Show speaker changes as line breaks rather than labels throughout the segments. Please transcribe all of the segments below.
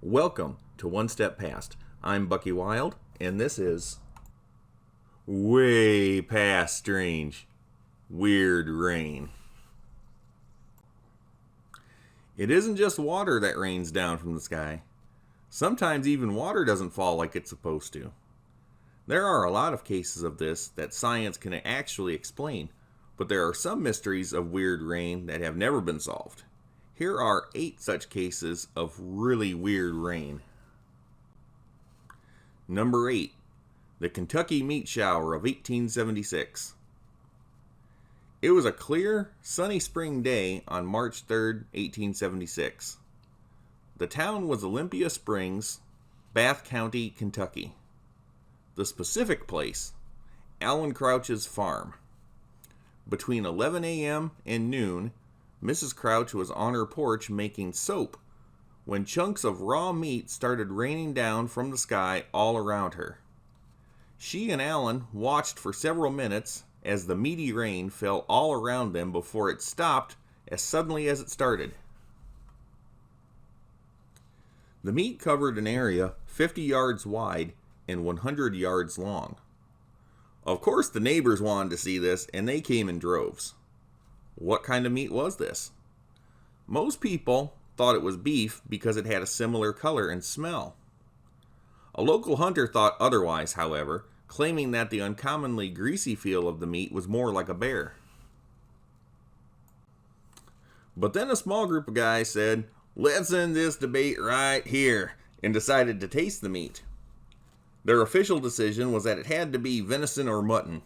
Welcome to One Step Past. I'm Bucky Wild, and this is way past strange, weird rain. It isn't just water that rains down from the sky. Sometimes even water doesn't fall like it's supposed to. There are a lot of cases of this that science can actually explain, but there are some mysteries of weird rain that have never been solved. Here are 8 such cases of really weird rain. Number 8. The Kentucky Meat Shower of 1876. It was a clear, sunny spring day on March 3, 1876. The town was Olympia Springs, Bath County, Kentucky. The specific place, Alan Crouch's farm. Between 11 a.m. and noon, Mrs. Crouch was on her porch making soap when chunks of raw meat started raining down from the sky all around her. She and Alan watched for several minutes as the meaty rain fell all around them before it stopped as suddenly as it started. The meat covered an area 50 yards wide and 100 yards long. Of course, the neighbors wanted to see this, and they came in droves. What kind of meat was this? Most people thought it was beef because it had a similar color and smell. A local hunter thought otherwise, however, claiming that the uncommonly greasy feel of the meat was more like a bear. But then a small group of guys said, "Let's end this debate right here," and decided to taste the meat. Their official decision was that it had to be venison or mutton.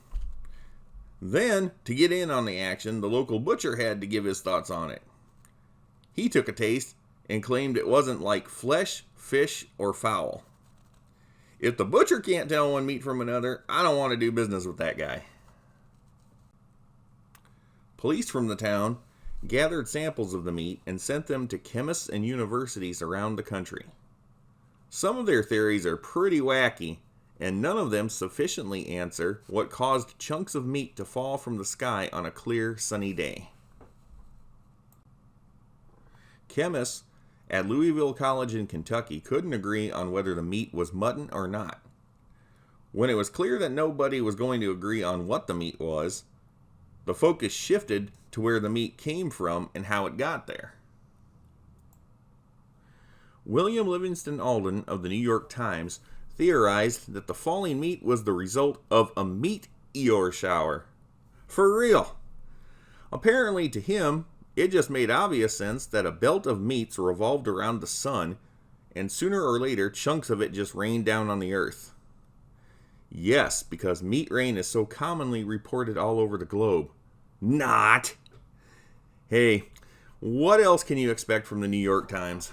Then, to get in on the action, the local butcher had to give his thoughts on it. He took a taste and claimed it wasn't like flesh, fish, or fowl. If the butcher can't tell one meat from another, I don't want to do business with that guy. Police from the town gathered samples of the meat and sent them to chemists and universities around the country. Some of their theories are pretty wacky, and none of them sufficiently answer what caused chunks of meat to fall from the sky on a clear, sunny day. Chemists at Louisville College in Kentucky couldn't agree on whether the meat was mutton or not. When it was clear that nobody was going to agree on what the meat was, the focus shifted to where the meat came from and how it got there. William Livingston Alden of the New York Times theorized that the falling meat was the result of a meteor shower. For real! Apparently to him, it just made obvious sense that a belt of meats revolved around the sun, and sooner or later chunks of it just rained down on the earth. Yes, because meat rain is so commonly reported all over the globe. Not! Hey, what else can you expect from the New York Times?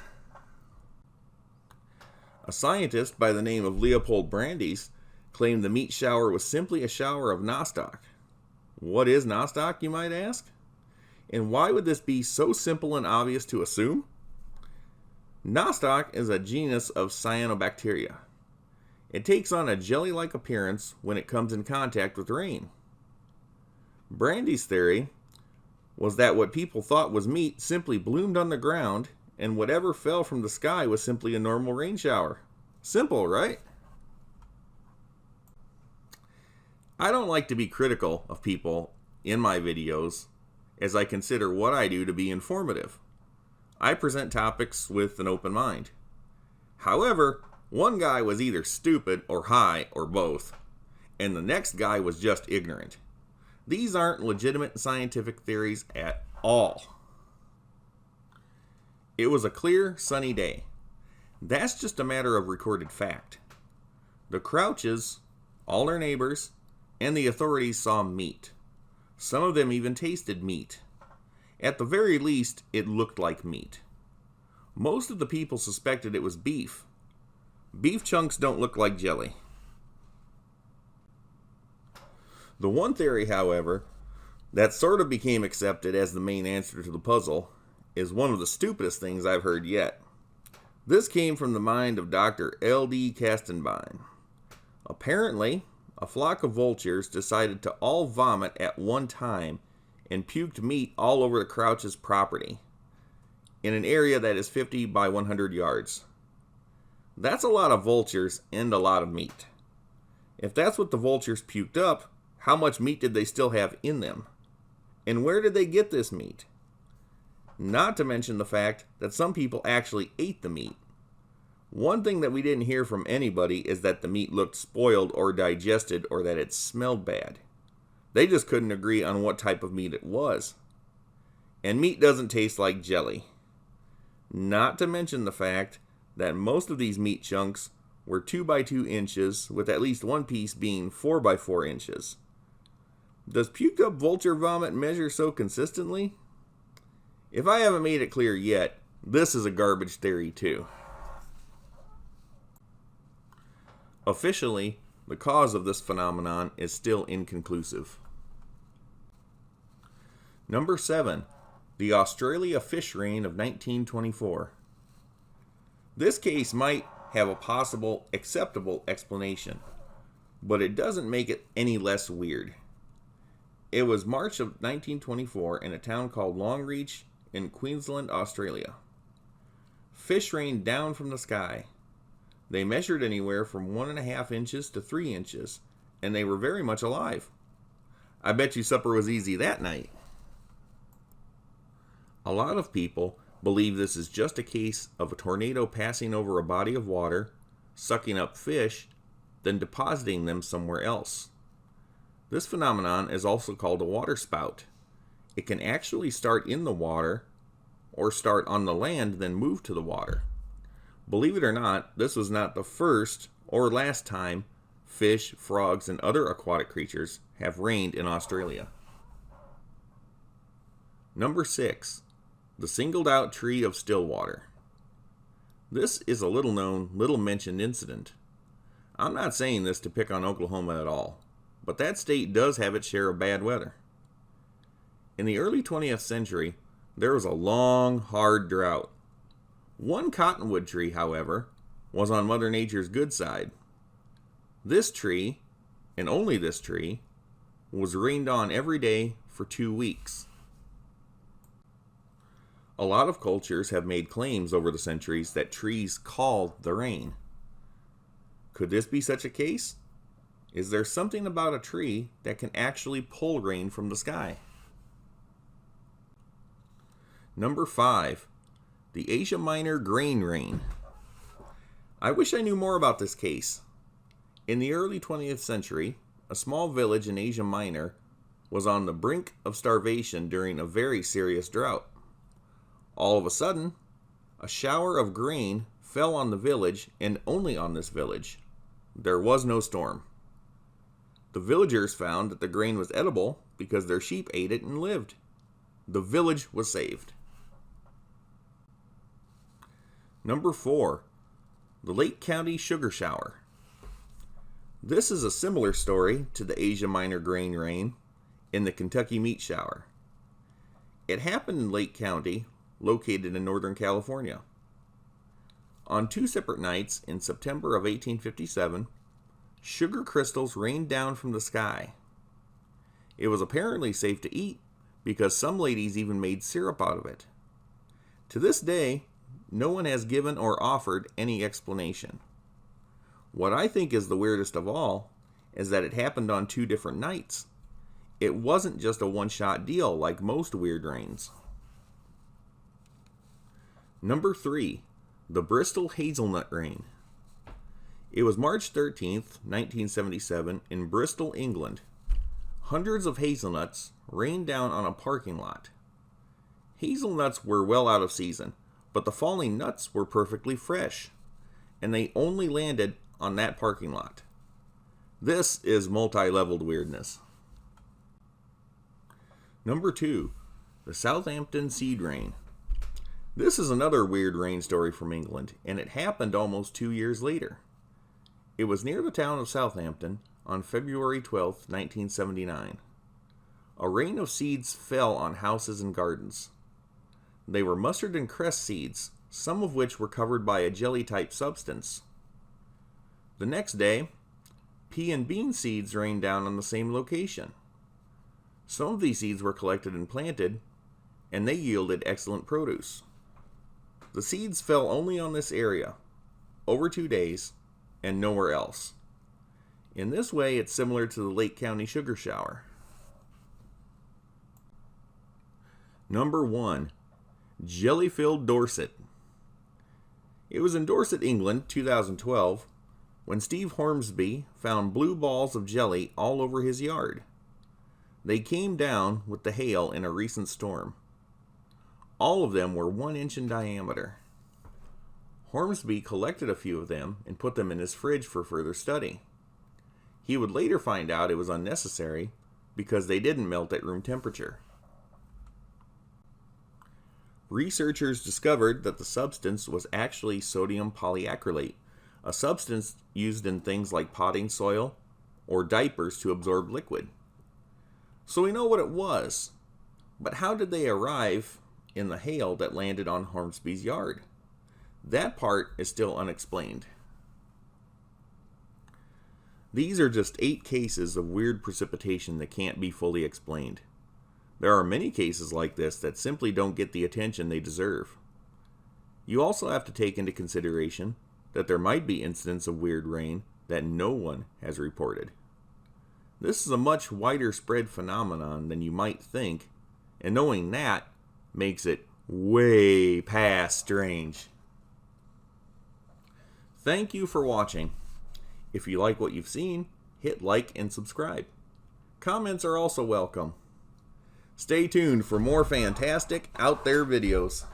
A scientist by the name of Leopold Brandeis claimed the meat shower was simply a shower of nostoc. What is nostoc, you might ask? And why would this be so simple and obvious to assume? Nostoc is a genus of cyanobacteria. It takes on a jelly-like appearance when it comes in contact with rain. Brandeis' theory was that what people thought was meat simply bloomed on the ground, and whatever fell from the sky was simply a normal rain shower. Simple, right? I don't like to be critical of people in my videos, as I consider what I do to be informative. I present topics with an open mind. However, one guy was either stupid or high or both, and the next guy was just ignorant. These aren't legitimate scientific theories at all. It was a clear, sunny day. That's just a matter of recorded fact. The Crouches, all their neighbors, and the authorities saw meat. Some of them even tasted meat. At the very least, it looked like meat. Most of the people suspected it was beef. Beef chunks don't look like jelly. The one theory, however, that sort of became accepted as the main answer to the puzzle is one of the stupidest things I've heard yet. This came from the mind of Dr. L.D. Kastenbein. Apparently, a flock of vultures decided to all vomit at one time and puked meat all over the Crouch's property in an area that is 50 by 100 yards. That's a lot of vultures and a lot of meat. If that's what the vultures puked up, how much meat did they still have in them? And where did they get this meat? Not to mention the fact that some people actually ate the meat. One thing that we didn't hear from anybody is that the meat looked spoiled or digested or that it smelled bad. They just couldn't agree on what type of meat it was. And meat doesn't taste like jelly. Not to mention the fact that most of these meat chunks were 2 by 2 inches, with at least one piece being 4 by 4 inches. Does puked up vulture vomit measure so consistently? If I haven't made it clear yet, this is a garbage theory too. Officially, the cause of this phenomenon is still inconclusive. Number 7. The Australia fish rain of 1924. This case might have a possible acceptable explanation, but it doesn't make it any less weird. It was March of 1924 in a town called Longreach in Queensland, Australia. Fish rained down from the sky. They measured anywhere from 1.5 inches to 3 inches, and they were very much alive. I bet you supper was easy that night. A lot of people believe this is just a case of a tornado passing over a body of water, sucking up fish, then depositing them somewhere else. This phenomenon is also called a water spout. It can actually start in the water or start on the land, then move to the water. Believe it or not, this was not the first or last time fish, frogs, and other aquatic creatures have rained in Australia. Number 6. The singled out tree of Stillwater. This is a little known, little mentioned incident. I'm not saying this to pick on Oklahoma at all, but that state does have its share of bad weather. In the early 20th century, there was a long, hard drought. One cottonwood tree, however, was on Mother Nature's good side. This tree, and only this tree, was rained on every day for 2 weeks. A lot of cultures have made claims over the centuries that trees call the rain. Could this be such a case? Is there something about a tree that can actually pull rain from the sky? Number 5. The Asia Minor grain rain. I wish I knew more about this case. In the early 20th century, a small village in Asia Minor was on the brink of starvation during a very serious drought. All of a sudden, a shower of grain fell on the village, and only on this village. There was no storm. The villagers found that the grain was edible because their sheep ate it and lived. The village was saved. Number 4. The Lake County Sugar Shower. This is a similar story to the Asia Minor grain rain in the Kentucky meat shower. It happened in Lake County, located in Northern California. On 2 separate nights in September of 1857, sugar crystals rained down from the sky. It was apparently safe to eat because some ladies even made syrup out of it. To this day, no one has given or offered any explanation. What I think is the weirdest of all is that it happened on 2 different nights. It wasn't just a one-shot deal like most weird rains. Number 3. The Bristol Hazelnut Rain. It was March 13th, 1977, in Bristol, England. Hundreds of hazelnuts rained down on a parking lot. Hazelnuts were well out of season, but the falling nuts were perfectly fresh, and they only landed on that parking lot. This is multi-leveled weirdness. Number 2. The Southampton Seed Rain. This is another weird rain story from England, and it happened almost 2 years later. It was near the town of Southampton on February 12, 1979. A rain of seeds fell on houses and gardens. They were mustard and cress seeds, some of which were covered by a jelly-type substance. The next day, pea and bean seeds rained down on the same location. Some of these seeds were collected and planted, and they yielded excellent produce. The seeds fell only on this area. over 2 days and nowhere else. In this way, it's similar to the Lake County sugar shower. Number 1. Jelly-filled Dorset. It was in Dorset, England, 2012, when Steve Hormsby found blue balls of jelly all over his yard. They came down with the hail in a recent storm. All of them were 1 inch in diameter. Hormsby collected a few of them and put them in his fridge for further study. He would later find out it was unnecessary because they didn't melt at room temperature. Researchers discovered that the substance was actually sodium polyacrylate, a substance used in things like potting soil or diapers to absorb liquid. So we know what it was, but how did they arrive in the hail that landed on Hormsby's yard? That part is still unexplained. These are just 8 cases of weird precipitation that can't be fully explained. There are many cases like this that simply don't get the attention they deserve. You also have to take into consideration that there might be incidents of weird rain that no one has reported. This is a much wider spread phenomenon than you might think, and knowing that makes it way past strange. Thank you for watching. If you like what you've seen, hit like and subscribe. Comments are also welcome. Stay tuned for more fantastic out there videos.